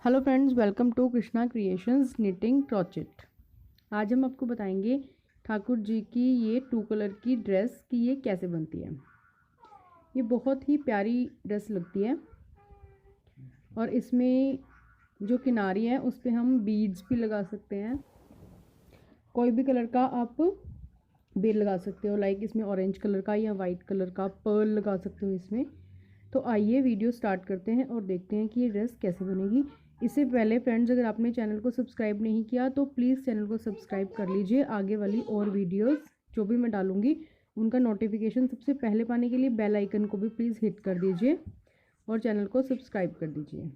Hello friends, welcome to Krishna creations knitting crochet. आज हम आपको बताएंगे ठाकुर जी की ये 2 कलर की ड्रेस की ये कैसे बनती है। ये बहुत ही प्यारी ड्रेस लगती है और इसमें जो किनारी है उस पर हम बीड्स भी लगा सकते हैं। कोई भी कलर का आप बीड लगा सकते हो, लाइक इसमें ऑरेंज कलर का या वाइट कलर का पर्ल लगा सकते हो इसमें। तो आइए वीडियो स्टार्ट करते हैं और देखते हैं कि ये ड्रेस कैसे बनेगी। इससे पहले फ्रेंड्स, अगर आपने चैनल को सब्सक्राइब नहीं किया तो प्लीज़ चैनल को सब्सक्राइब कर लीजिए। आगे वाली और वीडियोस जो भी मैं डालूंगी उनका नोटिफिकेशन सबसे पहले पाने के लिए बेल आइकन को भी प्लीज़ हिट कर दीजिए और चैनल को सब्सक्राइब कर दीजिए।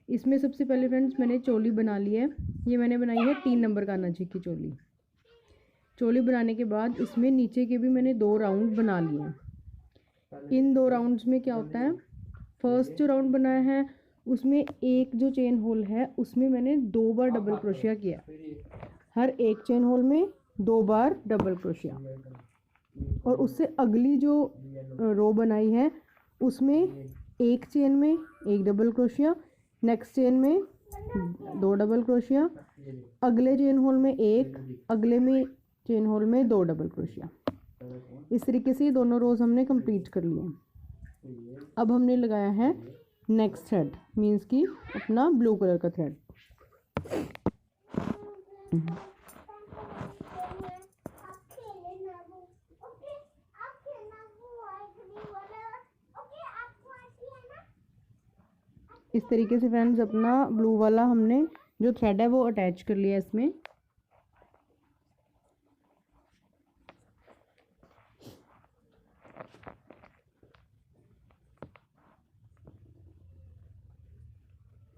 इसमें सबसे पहले फ्रेंड्स मैंने चोली बना ली है। ये मैंने बनाई है 3 नंबर कान्हा जी की चोली। चोली बनाने के बाद इसमें नीचे के भी मैंने 2 राउंड बना लिए हैं। इन 2 राउंड्स में क्या होता है, फर्स्ट जो राउंड बनाया है उसमें एक जो चेन होल है उसमें मैंने 2 बार डबल क्रोशिया किया। हर एक चेन होल में 2 बार डबल क्रोशिया। और उससे अगली जो रो बनाई है उसमें एक चेन में एक डबल क्रोशिया, नेक्स्ट चेन में 2 डबल क्रोशिया, अगले चेन होल में एक, अगले में चेन होल में 2 डबल क्रोशिया। इस तरीके से ये दोनों रोज हमने कंप्लीट कर लिए। अब हमने लगाया है नेक्स्ट थ्रेड, मीन्स कि अपना ब्लू कलर का थ्रेड। इस तरीके से फ्रेंड्स अपना ब्लू वाला हमने जो थ्रेड है वो अटैच कर लिया इसमें।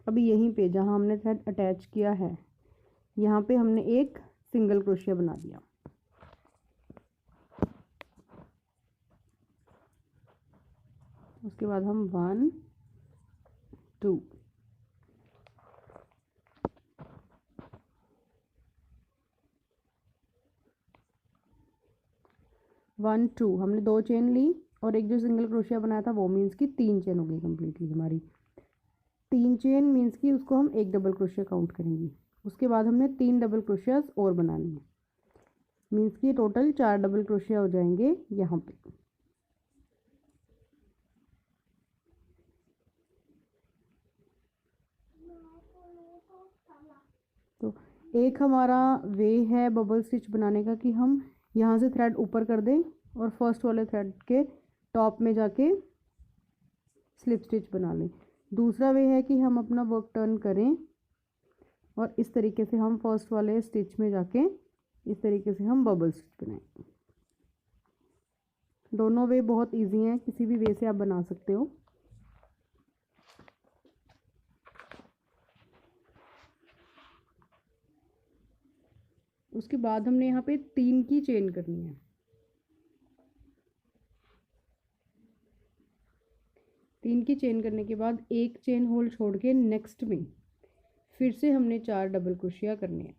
अभी यहीं पे जहां हमने थ्रेड अटैच किया है यहाँ पे हमने एक सिंगल क्रोशिया बना दिया। उसके बाद हम 1 2 1 2 हमने 2 चेन ली और एक जो सिंगल क्रोशिया बनाया था वो मीन्स की 3 चेन हो गई कम्प्लीटली हमारी। 3 चेन मीन्स की उसको हम एक डबल क्रोशिया काउंट करेंगे। उसके बाद हमने 3 डबल क्रोशियाज और बनानी है, मीन्स की टोटल 4 डबल क्रोशिया हो जाएंगे यहाँ पे। तो एक हमारा वे है बबल स्टिच बनाने का कि हम यहाँ से थ्रेड ऊपर कर दें और फर्स्ट वाले थ्रेड के टॉप में जाके स्लिप स्टिच बना लें। दूसरा वे है कि हम अपना वर्क टर्न करें और इस तरीके से हम फर्स्ट वाले स्टिच में जाके इस तरीके से हम बबल स्टिच बनाएं। दोनों वे बहुत इजी हैं, किसी भी वे से आप बना सकते हो। उसके बाद हमने यहाँ पे 3 की चेन करनी है। 3 की चेन करने के बाद एक चेन होल छोड़ के नेक्स्ट में फिर से हमने 4 डबल क्रोशिया करने हैं,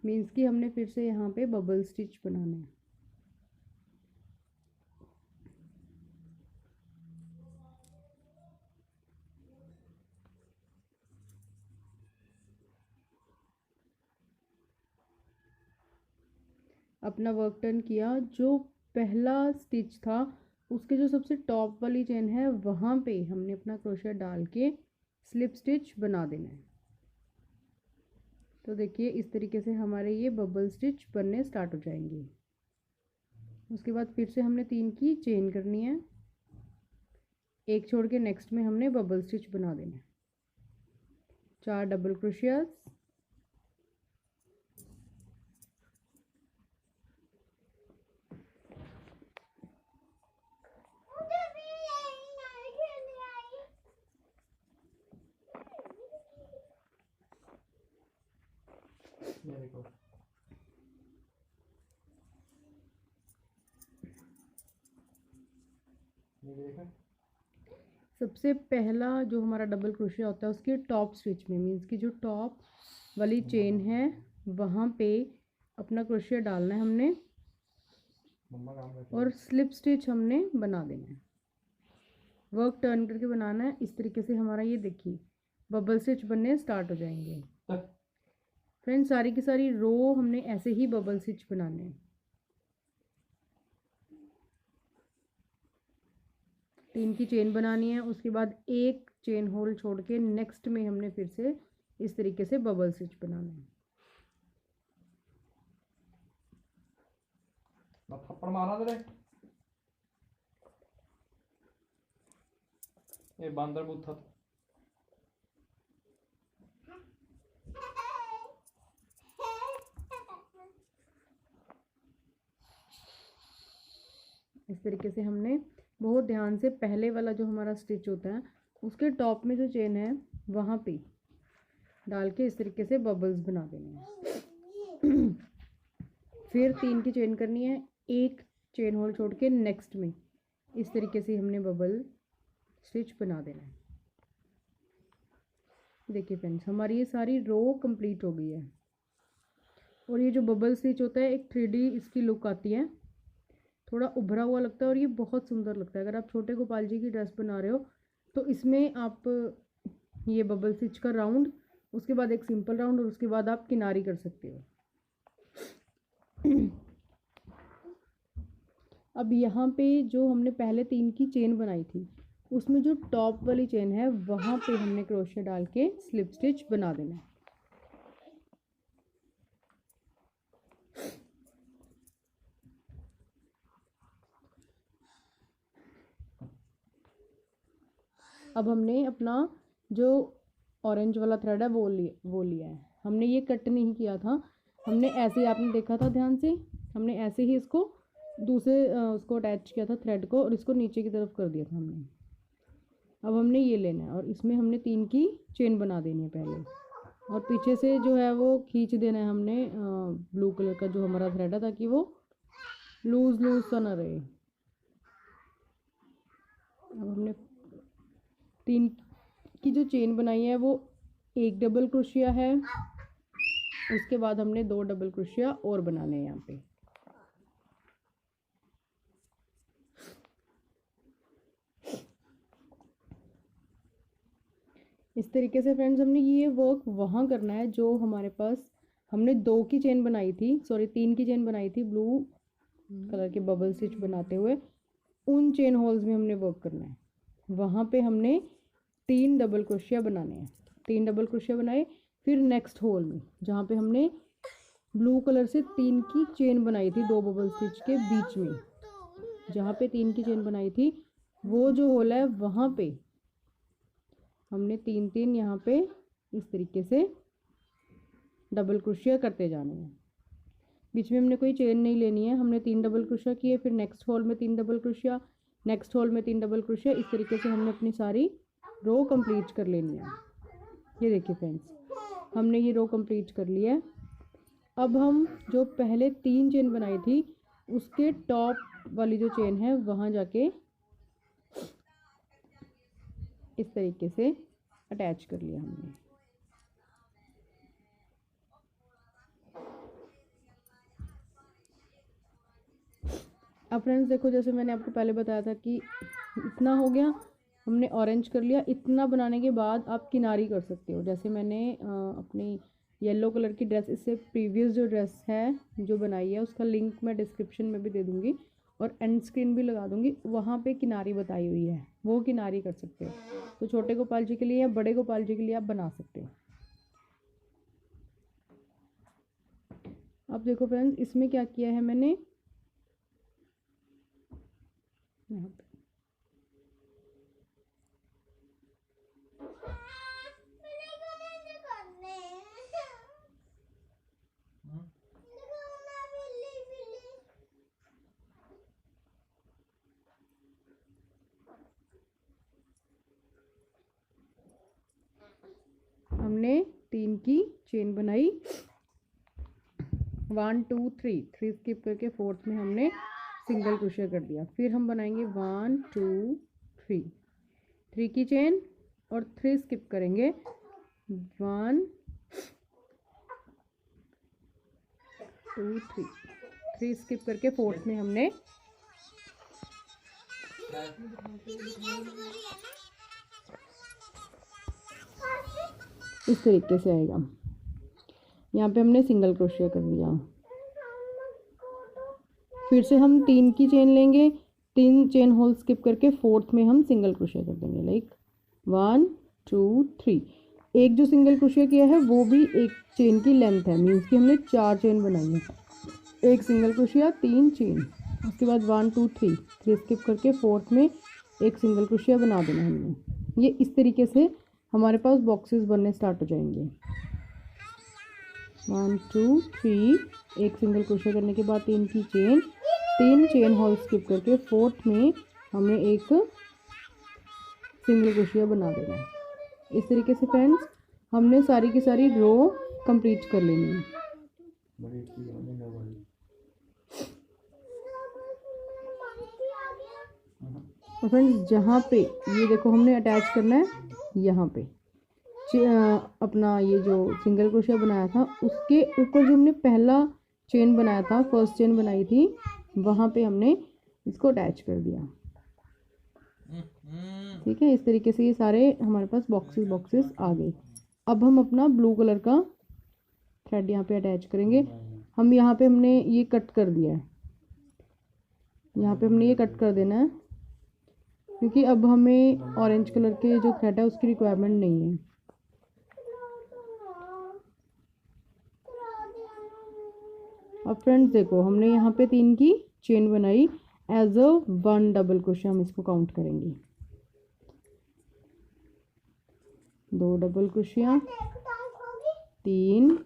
मीन्स कि हमने फिर से यहाँ पे बबल स्टिच बनाना है। अपना वर्क टर्न किया, जो पहला स्टिच था उसके जो सबसे टॉप वाली चेन है वहाँ पे हमने अपना क्रोशिया डाल के स्लिप स्टिच बना देना है। तो देखिए इस तरीके से हमारे ये बबल स्टिच बनने स्टार्ट हो जाएंगे। उसके बाद फिर से हमने 3 की चेन करनी है, एक छोड़ के नेक्स्ट में हमने बबल स्टिच बना देना है। 4 डबल क्रोशियाज, सबसे पहला जो हमारा डबल क्रोशिया होता है उसके टॉप स्टिच में, मीन्स कि जो टॉप वाली चेन है वहाँ पे अपना क्रोशिया डालना है हमने और स्लिप स्टिच हमने बना देना है। वर्क टर्न करके बनाना है। इस तरीके से हमारा ये देखिए बबल स्टिच बनने स्टार्ट हो जाएंगे। फ्रेंड्स सारी की सारी रो हमने ऐसे ही बबल स्टिच बनाने हैं। 3 की चेन बनानी है, उसके बाद एक चेन होल छोड़ के नेक्स्ट में हमने फिर से इस तरीके से बबल स्टिच बनाना है। थप्पड़ मारा तेरे ये बांदर बूथा। इस तरीके से हमने बहुत ध्यान से पहले वाला जो हमारा स्टिच होता है उसके टॉप में जो चेन है वहाँ पे डाल के इस तरीके से बबल्स बना देने हैं। फिर 3 की चेन करनी है, एक चेन होल छोड़ के नेक्स्ट में इस तरीके से हमने बबल स्टिच बना देना है। देखिए फ्रेंड्स हमारी ये सारी रो कंप्लीट हो गई है। और ये जो बबल स्टिच होता है एक 3D इसकी लुक आती है, थोड़ा उभरा हुआ लगता है और ये बहुत सुंदर लगता है। अगर आप छोटे गोपाल जी की ड्रेस बना रहे हो तो इसमें आप ये बबल स्टिच का राउंड, उसके बाद एक सिंपल राउंड और उसके बाद आप किनारी कर सकते हो। अब यहाँ पे जो हमने पहले 3 की चेन बनाई थी उसमें जो टॉप वाली चेन है वहाँ पे हमने क्रोशिया डाल के स्लिप स्टिच बना देना है। अब हमने अपना जो ऑरेंज वाला थ्रेड है वो लिया है। हमने ये कट नहीं किया था, हमने ऐसे ही, आपने देखा था ध्यान से, हमने ऐसे ही इसको दूसरे उसको अटैच किया था थ्रेड को और इसको नीचे की तरफ कर दिया था हमने। अब हमने ये लेना है और इसमें हमने 3 की चेन बना देनी है पहले, और पीछे से जो है वो खींच देना है हमने ब्लू कलर का जो हमारा थ्रेड है, ताकि वो लूज लूज सा ना रहे। अब हमने 3 की जो चेन बनाई है वो एक डबल क्रोशिया है, उसके बाद हमने 2 डबल क्रोशिया और बनाने हैं यहाँ पे। इस तरीके से फ्रेंड्स हमने ये वर्क वहाँ करना है जो हमारे पास हमने 2 की चेन बनाई थी, सॉरी 3 की चेन बनाई थी ब्लू कलर के बबल स्टिच बनाते हुए, उन चेन होल्स में हमने वर्क करना है। वहाँ पे हमने 3 डबल क्रोशिया बनाने हैं। 3 डबल क्रोशिया बनाए, फिर नेक्स्ट होल में जहाँ पे हमने ब्लू कलर से 3 की चेन बनाई थी 2 बबल स्टिच के बीच में, जहाँ पे 3 की चेन बनाई थी वो जो होल है वहाँ पे हमने 3 यहाँ पे इस तरीके से डबल क्रोशिया करते जाने हैं। बीच में हमने कोई चेन नहीं लेनी है। हमने 3 डबल क्रोशिया किए, फिर नेक्स्ट होल में 3 डबल क्रोशिया, नेक्स्ट होल में 3 डबल क्रोशिया। इस तरीके से हमने अपनी सारी रो कंप्लीट कर लेनी है। ये देखिए फ्रेंड्स हमने ये रो कंप्लीट कर लिया है। अब हम जो पहले 3 चेन बनाई थी उसके टॉप वाली जो चेन है वहाँ जाके इस तरीके से अटैच कर लिया हमने। अब फ्रेंड्स देखो, जैसे मैंने आपको पहले बताया था कि इतना हो गया, हमने ऑरेंज कर लिया। इतना बनाने के बाद आप किनारी कर सकते हो। जैसे मैंने अपनी येलो कलर की ड्रेस, इससे प्रीवियस जो ड्रेस है जो बनाई है उसका लिंक मैं डिस्क्रिप्शन में भी दे दूँगी और एंड स्क्रीन भी लगा दूँगी, वहाँ पे किनारी बताई हुई है, वो किनारी कर सकते हो। तो छोटे गोपाल जी के लिए या बड़े गोपाल जी के लिए आप बना सकते हो। अब देखो फ्रेंड्स इसमें क्या किया है मैंने, यहाँ पे हमने 3 की चेन बनाई, 1 2 3 3 स्किप करके 4th में हमने सिंगल क्रोशिया कर दिया। फिर हम बनाएंगे 1 2 3 3 की चेन और 3 स्किप करेंगे, 1 2 3 3 स्किप करके 4th में हमने इस तरीके से आएगा। यहाँ पे हमने सिंगल क्रोशिया कर लिया। फिर से हम 3 की चेन लेंगे, 3 चेन होल स्किप करके 4th में हम सिंगल क्रोशिया कर देंगे। लाइक 1 2 3। एक जो सिंगल क्रोशिया किया है वो भी एक चेन की लेंथ है, मीन्स कि हमने 4 चेन बनाई है। एक सिंगल क्रोशिया, 3 चेन, उसके बाद 1 2 3 स्किप करके 4th में एक सिंगल क्रोशिया बना देना हमने। ये इस तरीके से हमारे पास बॉक्सेस बनने स्टार्ट हो जाएंगे। 1 2 3, एक सिंगल क्रोशिया करने के बाद 3 की चेन, 3 चेन होल स्किप करके 4th में हमने एक सिंगल क्रोशिया बना देना है। इस तरीके से फ्रेंड्स हमने सारी की सारी रो कंप्लीट कर लेनी है। और फ्रेंड्स जहाँ पे ये देखो हमने अटैच करना है, यहाँ पे अपना ये जो सिंगल क्रोशिया बनाया था उसके ऊपर जो हमने पहला चेन बनाया था, फर्स्ट चेन बनाई थी, वहाँ पे हमने इसको अटैच कर दिया। ठीक है, इस तरीके से ये सारे हमारे पास बॉक्सेस आ गए। अब हम अपना ब्लू कलर का थ्रेड यहाँ पे अटैच करेंगे। हम यहाँ पे हमने ये कट कर दिया है, यहाँ पे हमने ये कट कर देना है, क्योंकि अब हमें ऑरेंज कलर के जो थ्रेड है उसकी रिक्वायरमेंट नहीं है। अब फ्रेंड्स देखो हमने यहाँ पे 3 की चेन बनाई, एज अ 1 डबल क्रोशिया हम इसको काउंट करेंगे। 2 डबल क्रोशिया, 3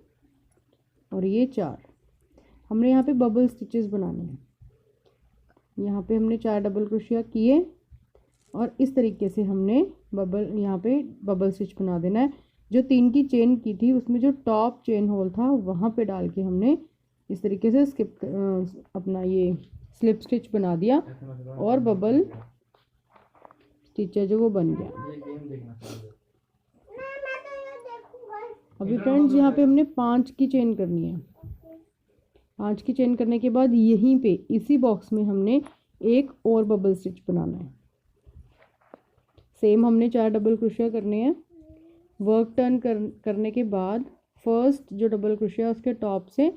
और ये 4। हमने यहाँ पे बबल स्टिचेस बनाने हैं। यहाँ पे हमने 4 डबल क्रोशिया किए और इस तरीके से हमने यहाँ पे बबल स्टिच बना देना है। जो 3 की चेन की थी उसमें जो टॉप चेन होल था वहाँ पे डाल के हमने इस तरीके से अपना ये स्लिप स्टिच बना दिया और बबल स्टिच है जो वो बन गया। अभी फ्रेंड्स यहाँ पे हमने 5 की चेन करनी है। 5 की चेन करने के बाद यहीं पे इसी बॉक्स में हमने एक और बबल स्टिच बनाना है। सेम हमने 4 डबल क्रोशिया करने हैं। वर्क टर्न करने के बाद फर्स्ट जो डबल क्रोशिया उसके टॉप से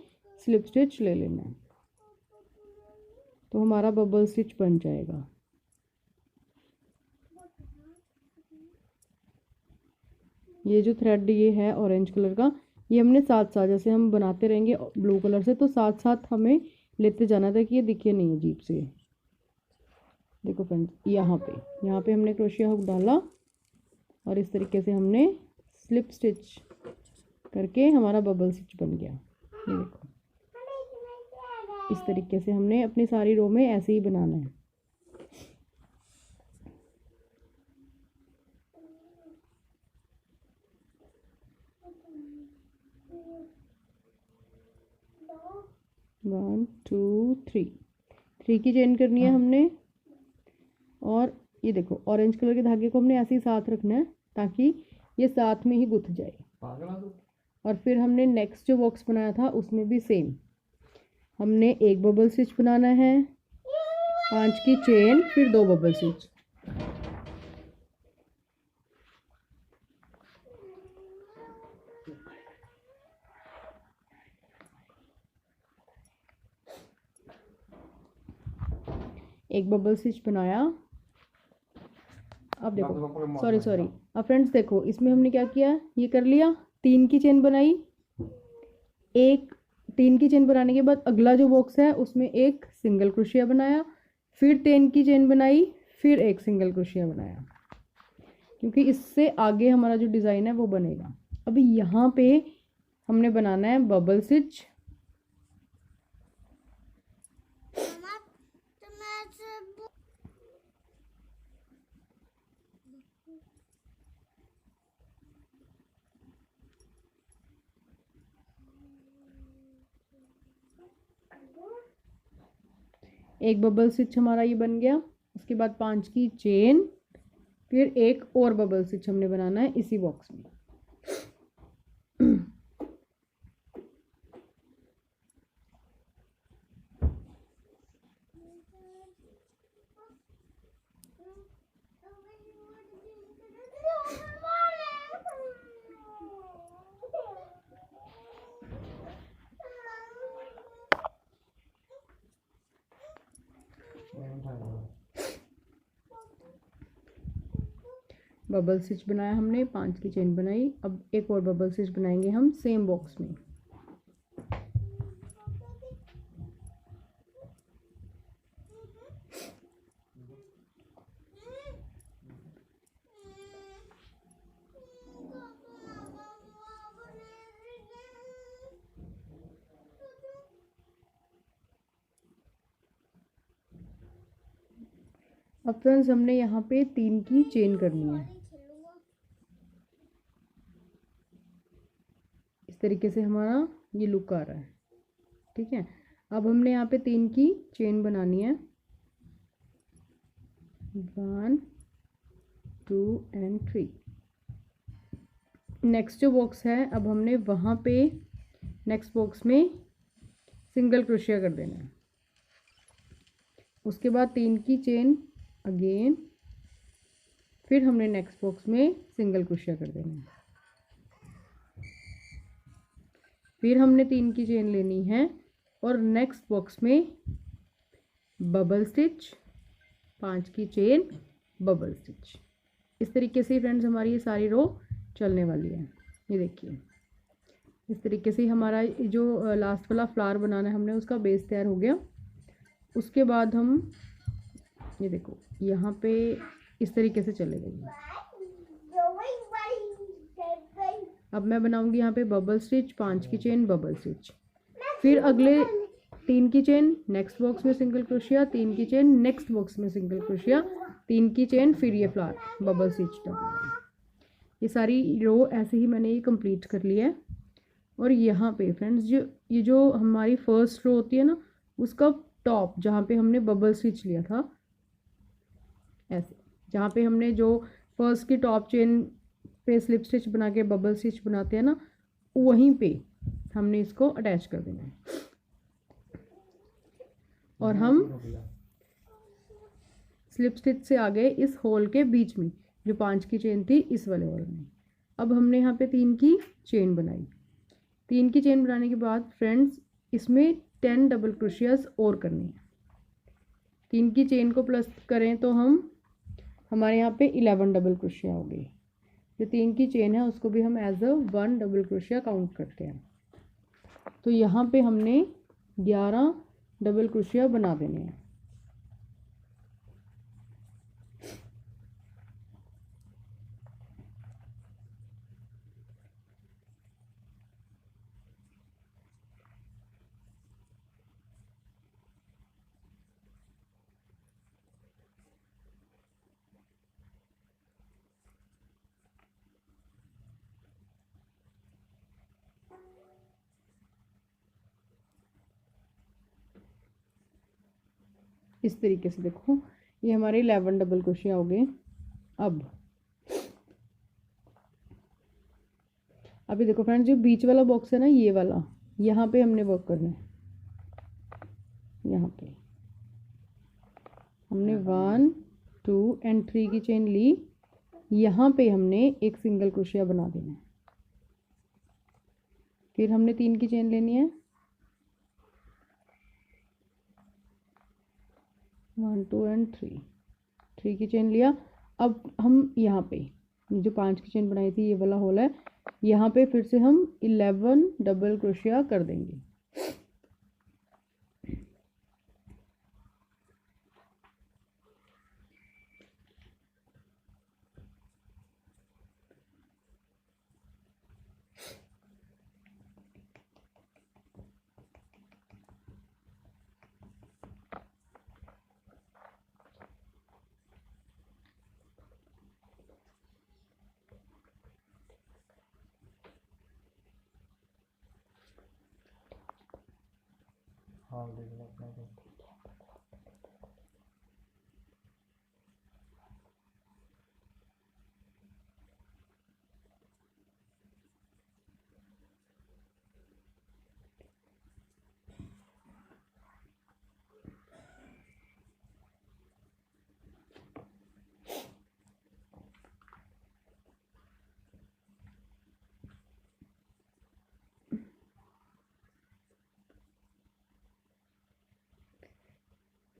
स्लिप स्टिच ले लेना है, तो हमारा बबल स्टिच बन जाएगा। ये जो थ्रेड ये है ऑरेंज कलर का, ये हमने साथ साथ जैसे हम बनाते रहेंगे ब्लू कलर से, तो साथ साथ हमें लेते जाना था कि ये दिखे नहीं अजीब से। देखो फ्रेंड्स यहाँ पे हमने क्रोशिया हुक डाला और इस तरीके से हमने स्लिप स्टिच करके हमारा बबल स्टिच बन गया। ये देखो इस तरीके से हमने अपनी सारी रो में ऐसे ही बनाना है। वन टू थ्री की चेन करनी है हमने। और ये देखो ऑरेंज कलर के धागे को हमने ऐसे ही साथ रखना है ताकि ये साथ में ही गुथ जाए। और फिर हमने नेक्स्ट जो बॉक्स बनाया था उसमें भी सेम हमने एक बबल स्टिच बनाना है, 5 की चेन, फिर 2 बबल स्टिच। एक बबल स्टिच बनाया। अब देखो सॉरी अब फ्रेंड्स देखो इसमें हमने क्या किया, ये कर लिया, 3 की चेन बनाई। 3 की चेन बनाने के बाद अगला जो बॉक्स है उसमें एक सिंगल क्रोशिया बनाया, फिर 3 की चेन बनाई, फिर एक सिंगल क्रोशिया बनाया, क्योंकि इससे आगे हमारा जो डिज़ाइन है वो बनेगा। अभी यहाँ पे हमने बनाना है बबल स्टिच। एक बबल स्टिच हमारा ये बन गया। उसके बाद 5 की चेन, फिर एक और बबल स्टिच हमने बनाना है इसी बॉक्स में। बबल स्टिच बनाया हमने, 5 की चेन बनाई। अब एक और बबल स्टिच बनाएंगे हम सेम बॉक्स में। अब फ्रेंड्स हमने यहाँ पे 3 की चेन करनी है। इस तरीके से हमारा ये लुक आ रहा है, ठीक है। अब हमने यहाँ पे 3 की चेन बनानी है, 1 2 एंड 3। नेक्स्ट जो बॉक्स है, अब हमने वहाँ पे नेक्स्ट बॉक्स में सिंगल क्रोशिया कर देना है। उसके बाद 3 की चेन अगेन, फिर हमने नेक्स्ट बॉक्स में सिंगल क्रोशिया कर देना है। फिर हमने 3 की चेन लेनी है और नेक्स्ट बॉक्स में बबल स्टिच, 5 की चेन, बबल स्टिच। इस तरीके से फ्रेंड्स हमारी ये सारी रो चलने वाली है। ये देखिए इस तरीके से हमारा जो लास्ट वाला फ्लावर बनाना है हमने, उसका बेस तैयार हो गया। उसके बाद हम ये देखो यहाँ पे इस तरीके से चलेगा ये। अब मैं बनाऊंगी यहाँ पे बबल स्टिच, 5 की चेन, बबल स्टिच। फिर अगले 3 की चेन नेक्स्ट बॉक्स में सिंगल क्रोशिया, 3 की चेन नेक्स्ट बॉक्स में सिंगल क्रोशिया, 3 की चेन, फिर ये फ्लावर बबल स्टिच डबल। ये सारी रो ऐसे ही मैंने ये कंप्लीट कर लिया है। और यहाँ पे फ्रेंड्स ये जो हमारी फर्स्ट रो होती है ना, उसका टॉप जहाँ पे हमने बबल स्टिच लिया था, ऐसे जहाँ पे हमने जो फर्स्ट की top chain pay slip stitch बना के बबल स्टिच बनाते हैं ना, वहीं पे हमने इसको अटैच कर देना है। और हम स्लिप स्टिच से आ गए इस होल के बीच में, जो 5 की चेन थी इस वाले होल में। अब हमने यहाँ पे 3 की चेन बनाई। 3 की चेन बनाने के बाद फ्रेंड्स इसमें 10 डबल क्रोशियास और करनी है। 3 की चेन को प्लस करें तो हमारे यहाँ पे 11 डबल क्रोशिया हो गई। जो 3 की चेन है उसको भी हम एज अ 1 डबल क्रोशिया काउंट करते हैं। तो यहाँ पे हमने 11 डबल क्रोशिया बना देने हैं। इस तरीके से देखो ये हमारे 11 डबल क्रोशिया हो गए। अब अभी देखो फ्रेंड्स, जो बीच वाला बॉक्स है ना, ये वाला, यहाँ पे हमने वर्क करना है। यहाँ पे हमने 1 2 एंड 3 की चेन ली, यहाँ पे हमने एक सिंगल क्रोशिया बना देना है। फिर हमने 3 की चेन लेनी है, 1 2 एंड 3 की चेन लिया। अब हम यहाँ पे जो 5 की चेन बनाई थी, ये वाला होल है, यहाँ पे फिर से हम 11 डबल क्रोशिया कर देंगे। हाँ देख लो अपना को।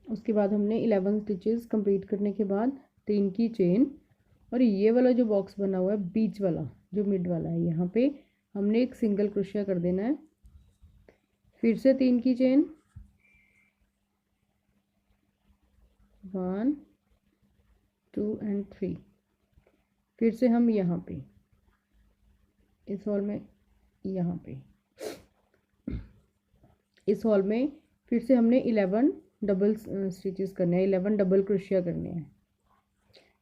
उसके बाद हमने 11 स्टिचेस कंप्लीट करने के बाद 3 की चेन और ये वाला जो बॉक्स बना हुआ है बीच वाला जो मिड वाला है, यहाँ पे हमने एक सिंगल क्रोशिया कर देना है। फिर से 3 की चेन, 1 2 एंड 3। फिर से हम यहाँ पे इस हॉल में, यहाँ पे इस हॉल में फिर से हमने 11 डबल स्टिचेस करने हैं, 11 डबल क्रोशिया करने हैं।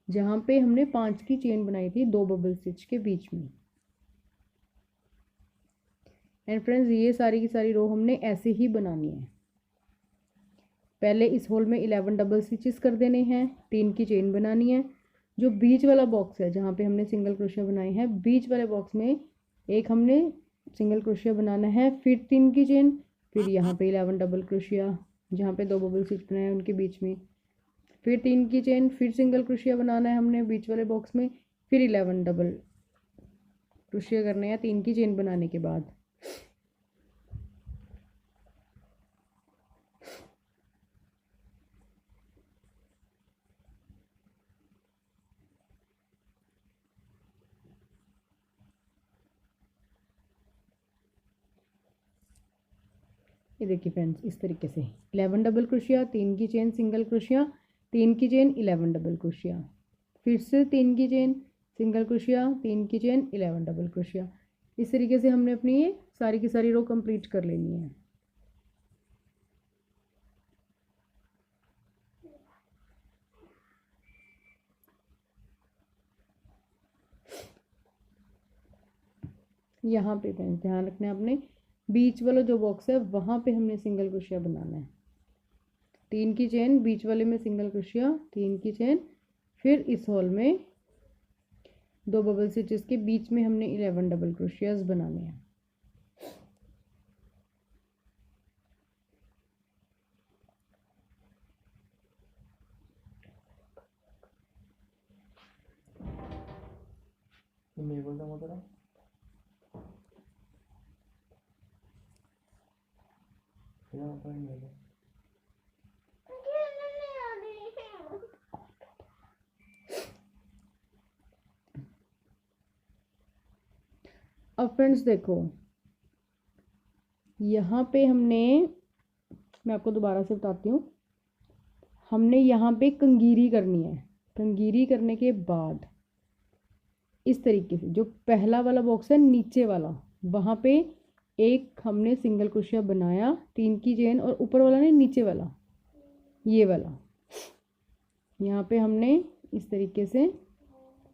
जहाँ पे हमने 5 की चेन बनाई थी 2 बबल स्टिच के बीच में। एंड फ्रेंड्स, ये सारी की सारी रो हमने ऐसे ही बनानी है। पहले इस होल में 11 डबल स्टिचेस कर देने हैं, 3 की चेन बनानी है। जो बीच वाला बॉक्स है जहाँ पे हमने सिंगल क्रोशिया बनाए हैं, बीच वाले बॉक्स में एक हमने सिंगल क्रोशिया बनाना है, फिर 3 की चेन, फिर यहाँ पे 11 डबल क्रोशिया जहाँ पे 2 बबल स्टिच बनाए हैं उनके बीच में, फिर 3 की चेन, फिर सिंगल क्रोशिया बनाना है हमने बीच वाले बॉक्स में, फिर 11 डबल क्रोशिया करने हैं 3 की चेन बनाने के बाद। ये देखिए फ्रेंड्स, इस तरीके से 11 डबल क्रोशिया, 3 की चेन, सिंगल क्रोशिया, 3 की चेन, 11 डबल क्रोशिया, फिर से 3 की चेन, सिंगल क्रोशिया, 3 की चेन, 11 डबल क्रोशिया। इस तरीके से हमने अपनी ये सारी की सारी रो कंप्लीट कर लेनी है। यहाँ पे फ्रेंड्स ध्यान रखना है, अपने बीच वाला जो बॉक्स है वहाँ पे हमने सिंगल क्रोशिया बनाना है। 3 की चेन, बीच वाले में सिंगल क्रोशिया, 3 की चेन, फिर इस हॉल में 2 बबल स्टिचेस के बीच में हमने 11 डबल क्रोशियाज बनाने हैं। मेरे को तो मतलब अब फ्रेंड्स देखो, यहाँ पे हमने, मैं आपको दोबारा से बताती हूँ, हमने यहाँ पे कंगीरी करनी है। कंगीरी करने के बाद इस तरीके से जो पहला वाला बॉक्स है नीचे वाला, वहाँ पे एक हमने सिंगल क्रोशिया बनाया, 3 की चेन, और ऊपर वाला नहीं, नीचे वाला, ये वाला, यहाँ पे हमने इस तरीके से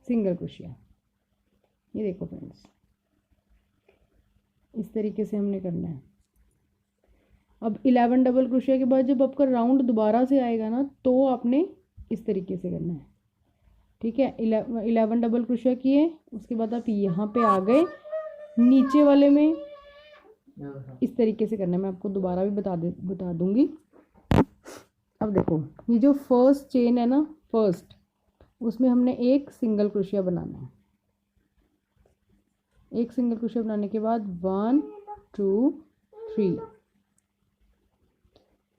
सिंगल क्रोशिया, ये देखो फ्रेंड्स, इस तरीके से हमने करना है। अब 11 डबल क्रोशिया के बाद जब आपका राउंड दोबारा से आएगा ना, तो आपने इस तरीके से करना है, ठीक है। 11 डबल क्रोशिया किए, उसके बाद आप यहाँ पे आ गए, नीचे वाले में इस तरीके से करना है। मैं आपको दोबारा भी बता दूंगी। अब देखो, ये जो फर्स्ट चेन है ना, फर्स्ट, उसमें हमने एक सिंगल क्रोशिया बनाना है। एक सिंगल क्रोशिया बनाने के बाद 1 2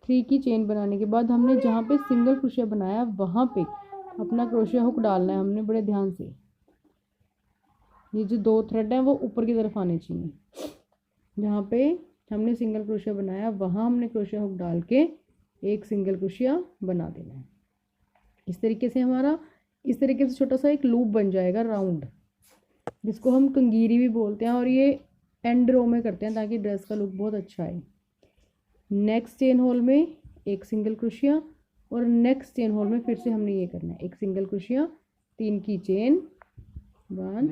3 की चेन बनाने के बाद हमने जहाँ पे सिंगल क्रोशिया बनाया वहाँ पे अपना क्रोशिया हुक डालना है हमने बड़े ध्यान से। ये जो 2 थ्रेड हैं वो ऊपर की तरफ आने चाहिए। जहाँ पे हमने सिंगल क्रोशिया बनाया वहाँ हमने क्रोशिया हुक डाल के एक सिंगल क्रोशिया बना देना है। इस तरीके से हमारा, इस तरीके से छोटा सा एक लूप बन जाएगा राउंड, जिसको हम कंगीरी भी बोलते हैं, और ये एंड रो में करते हैं ताकि ड्रेस का लुक बहुत अच्छा आए। नेक्स्ट चेन होल में एक सिंगल क्रोशिया, और नेक्स्ट चेन होल में फिर से हमने ये करना है, एक सिंगल क्रोशिया, 3 की चेन, 1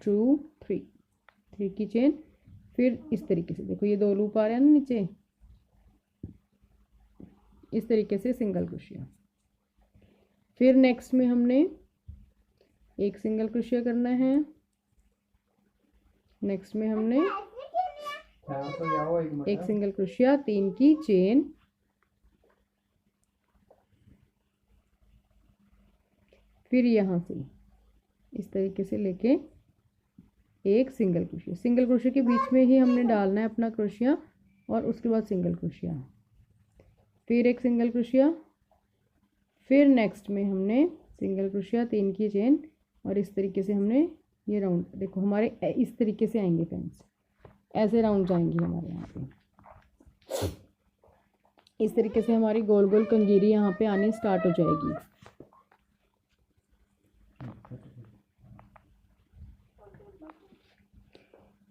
2 3 की चेन, फिर इस तरीके से देखो ये 2 लूप आ रहे हैं ना नीचे, इस तरीके से सिंगल क्रोशिया। फिर नेक्स्ट में हमने एक सिंगल क्रोशिया करना है, नेक्स्ट में हमने एक सिंगल क्रोशिया, 3 की चेन, फिर यहाँ से इस तरीके से लेके एक सिंगल क्रोशिया। सिंगल क्रोशिया के बीच में ही हमने डालना है अपना क्रोशिया, और उसके बाद सिंगल क्रोशिया, फिर एक सिंगल क्रोशिया, फिर नेक्स्ट में हमने सिंगल क्रोशिया, 3 की चेन, और इस तरीके से हमने ये राउंड, देखो हमारे इस तरीके से आएंगे फ्रेंड्स, ऐसे राउंड जाएंगे हमारे यहाँ पे। इस तरीके से हमारी गोल गोल कंगीरी यहाँ पे आनी स्टार्ट हो जाएगी।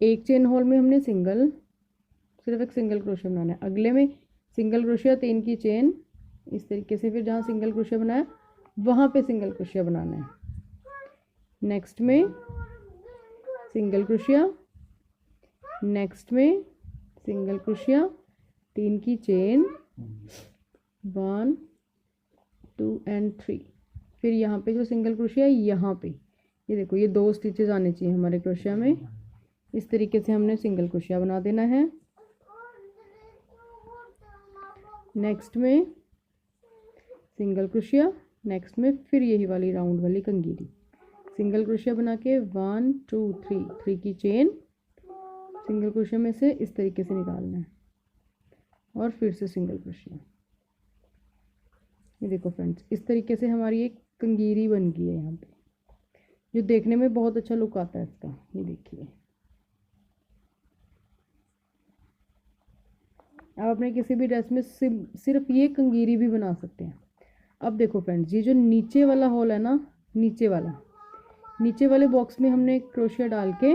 एक चेन होल में हमने सिर्फ एक सिंगल क्रोशिया बनाना है। अगले में सिंगल क्रोशिया 3 की चेन इस तरीके से, फिर जहाँ सिंगल क्रोशिया बनाया वहाँ पे सिंगल क्रोशिया बनाना है। नेक्स्ट में सिंगल क्रोशिया, नेक्स्ट में सिंगल क्रोशिया, 3 की चेन, 1 2 एंड 3। फिर यहाँ पे जो सिंगल क्रोशिया है यहाँ पे, ये देखो ये 2 स्टिचेस आने चाहिए हमारे क्रोशिया में। इस तरीके से हमने सिंगल क्रोशिया बना देना है। नेक्स्ट में सिंगल क्रोशिया, नेक्स्ट में फिर यही वाली राउंड वाली कंगीरी, सिंगल क्रोशिया बना के 1 2 3, 3 की चेन, सिंगल क्रोशिया में से इस तरीके से निकालना है और फिर से सिंगल क्रोशिया। ये देखो फ्रेंड्स, इस तरीके से हमारी एक कंगीरी बन गई है यहाँ पे, जो देखने में बहुत अच्छा लुक आता है इसका। ये देखिए, आप अपने किसी भी ड्रेस में सिर्फ ये कंगीरी भी बना सकते हैं। अब देखो फ्रेंड्स, ये जो नीचे वाला होल है ना, नीचे वाले बॉक्स में हमने क्रोशिया डाल के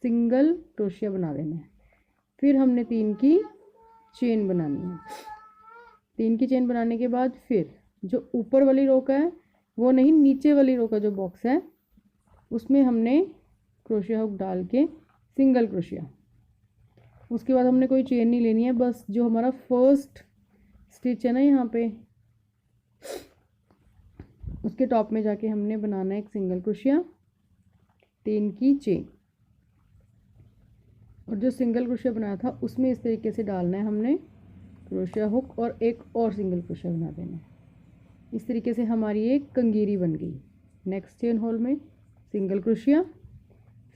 सिंगल क्रोशिया बना देना है। फिर हमने 3 की चेन बनानी है। 3 की चेन बनाने के बाद फिर जो ऊपर वाली रो का है वो नहीं, नीचे वाली रो का जो बॉक्स है उसमें हमने क्रोशिया हुक डाल के सिंगल क्रोशिया। उसके बाद हमने कोई चेन नहीं लेनी है, बस जो हमारा फर्स्ट स्टिच है ना यहाँ पे, उसके टॉप में जाके हमने बनाना है एक सिंगल क्रोशिया, 3 की चेन, और जो सिंगल क्रोशिया बनाया था उसमें इस तरीके से डालना है हमने क्रोशिया हुक और एक और सिंगल क्रोशिया बना देना है। इस तरीके से हमारी एक कंगीरी बन गई। नेक्स्ट चेन होल में सिंगल क्रोशिया,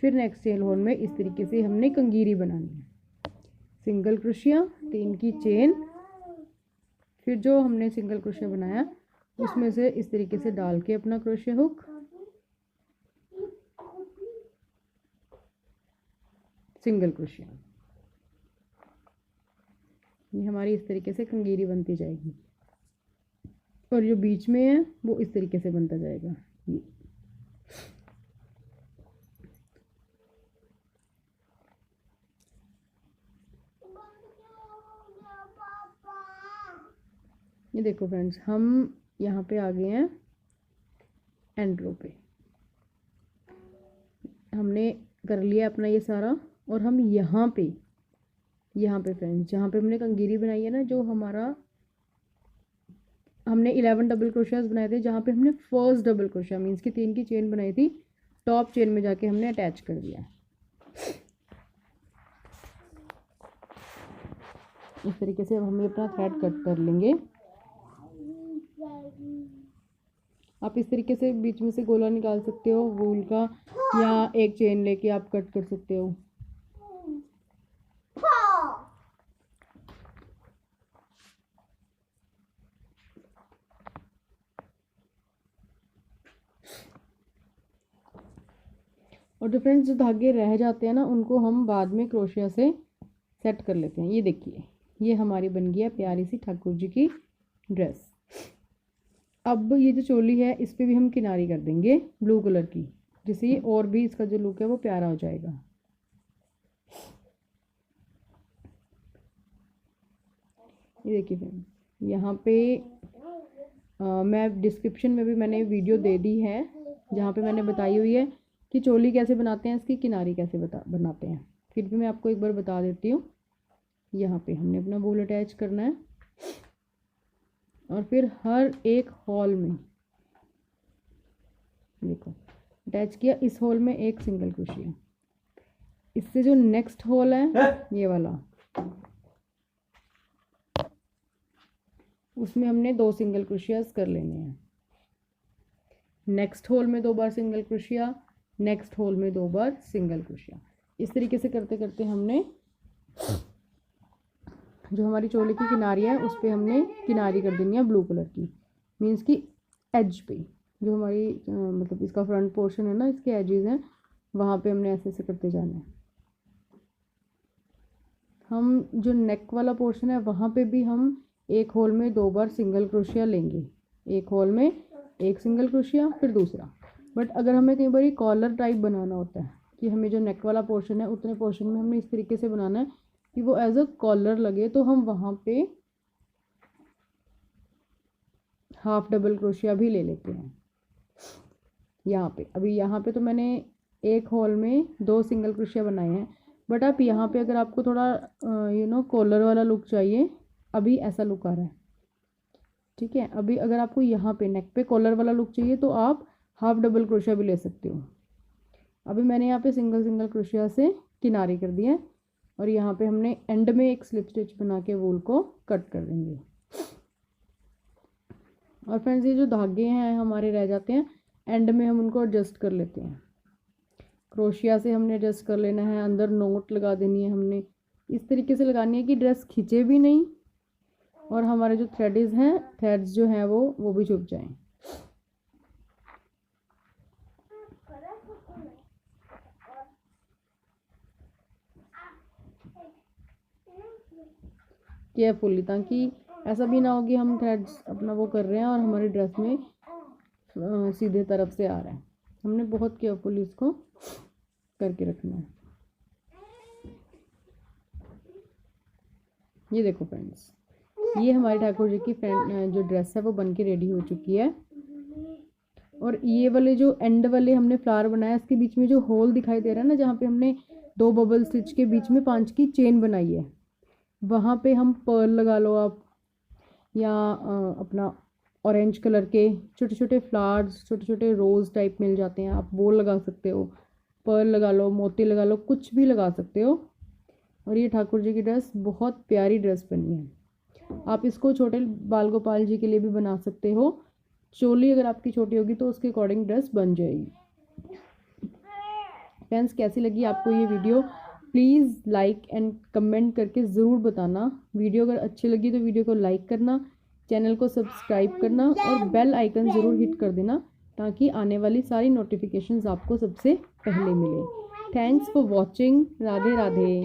फिर नेक्स्ट चेन होल में इस तरीके से हमने कंगीरी बनानी है, सिंगल क्रोशिया, 3 की चेन, फिर जो हमने सिंगल क्रोशिया बनाया उसमें से इस तरीके से डाल के अपना क्रोशिया हुक, सिंगल क्रोशिया। ये हमारी इस तरीके से कंगीरी बनती जाएगी और जो बीच में है वो इस तरीके से बनता जाएगा। ये देखो फ्रेंड्स, हम यहाँ पे आ गए हैं एंड रो पे। हमने कर लिया अपना ये सारा, और हम यहाँ पे फ्रेंड्स, जहाँ पे हमने कंगीरी बनाई है ना, जो हमारा हमने 11 डबल क्रोशियाज बनाए थे, जहाँ पे हमने फर्स्ट डबल क्रोशिया मीन्स कि 3 की चेन बनाई थी, टॉप चेन में जाके हमने अटैच कर दिया। इस तरीके से अब हम अपना थ्रेड कट कर लेंगे। आप इस तरीके से बीच में से गोला निकाल सकते हो वूल का, या एक चेन लेके आप कट कर सकते हो। और जो फ्रेंड्स, जो धागे रह जाते हैं ना, उनको हम बाद में क्रोशिया से सेट कर लेते हैं। ये देखिए, ये हमारी बन गई है प्यारी सी ठाकुर जी की ड्रेस। अब ये जो चोली है इस पे भी हम किनारी कर देंगे ब्लू कलर की, जिससे ये और भी इसका जो लुक है वो प्यारा हो जाएगा। ये देखिए फ्रेंड्स, यहाँ पे मैं डिस्क्रिप्शन में भी मैंने वीडियो दे दी है, जहाँ पे मैंने बताई हुई है कि चोली कैसे बनाते हैं, इसकी किनारी कैसे बनाते हैं। फिर भी मैं आपको एक बार बता देती हूँ। यहाँ पे हमने अपना बूल अटैच करना है, और फिर हर एक हॉल में देखो अटैच किया, इस हॉल में एक सिंगल क्रोशिया, इससे जो नेक्स्ट हॉल है ये वाला, उसमें हमने 2 सिंगल क्रोशियाज कर लेने हैं। नेक्स्ट होल में 2 बार सिंगल क्रोशिया, नेक्स्ट होल में 2 बार सिंगल क्रोशिया। इस तरीके से करते करते हमने जो हमारी चोली की किनारी है उस पर हमने किनारी कर देनी है ब्लू कलर की, मीन्स की एज पे। जो हमारी मतलब इसका फ्रंट पोर्शन है ना, इसके एजेस हैं, वहाँ पे हमने ऐसे ऐसे करते जाना है। हम जो नेक वाला पोर्शन है वहाँ पे भी हम एक होल में 2 बार सिंगल क्रोशिया लेंगे। एक होल में एक सिंगल क्रोशिया, फिर दूसरा। बट अगर हमें कई बार कॉलर टाइप बनाना होता है कि हमें जो नेक वाला पोर्शन है उतने पोर्शन में हमने इस तरीके से बनाना है कि वो एज अ कॉलर लगे, तो हम वहाँ पे हाफ डबल क्रोशिया भी ले लेते हैं। यहाँ पे अभी यहाँ पे तो मैंने एक होल में 2 सिंगल क्रोशिया बनाए हैं। बट आप यहाँ पे अगर आपको थोड़ा कॉलर वाला लुक चाहिए, अभी ऐसा लुक आ रहा है, ठीक है। अभी अगर आपको यहाँ पे नेक पे कॉलर वाला लुक चाहिए तो आप हाफ डबल क्रोशिया भी ले सकते हो। अभी मैंने यहाँ पे सिंगल सिंगल क्रोशिया से किनारे कर दिए, और यहाँ पे हमने एंड में एक स्लिप स्टिच बना के वूल को कट कर देंगे। और फ्रेंड्स, ये जो धागे हैं हमारे रह जाते हैं, एंड में हम उनको एडजस्ट कर लेते हैं। क्रोशिया से हमने एडजस्ट कर लेना है, अंदर नोट लगा देनी है हमने, इस तरीके से लगानी है कि ड्रेस खींचे भी नहीं और हमारे जो थ्रेड्स जो हैं वो भी छुप जाएं। केयरफुली, ताकि ऐसा भी ना हो कि हम थ्रेड्स अपना वो कर रहे हैं और हमारी ड्रेस में सीधे तरफ से आ रहा है। हमने बहुत केयरफुली इसको करके रखना है। ये देखो फ्रेंड्स, ये हमारी ठाकुर जी की जो ड्रेस है वो बन के रेडी हो चुकी है। और ये वाले जो एंड वाले हमने फ्लावर बनाया, इसके बीच में जो होल दिखाई दे रहा है ना, जहाँ पे हमने 2 बबल स्टिच के बीच में 5 की चेन बनाई है, वहाँ पे हम पर्ल लगा लो आप, या अपना ऑरेंज कलर के छोटे छोटे फ्लावर्स, छोटे छोटे रोज़ टाइप मिल जाते हैं, आप वो लगा सकते हो। पर्ल लगा लो, मोती लगा लो, कुछ भी लगा सकते हो। और ये ठाकुर जी की ड्रेस बहुत प्यारी ड्रेस बनी है। आप इसको छोटे बाल गोपाल जी के लिए भी बना सकते हो। चोली अगर आपकी छोटी होगी तो उसके अकॉर्डिंग ड्रेस बन जाएगी। फ्रेंड्स, कैसी लगी आपको ये video? Please like and comment करके ज़रूर बताना। वीडियो अगर अच्छी लगी तो वीडियो को लाइक करना, चैनल को सब्सक्राइब करना और बेल आइकन ज़रूर हिट कर देना, ताकि आने वाली सारी नोटिफिकेशंस आपको सबसे पहले मिले। Thanks for watching. Radhe Radhe.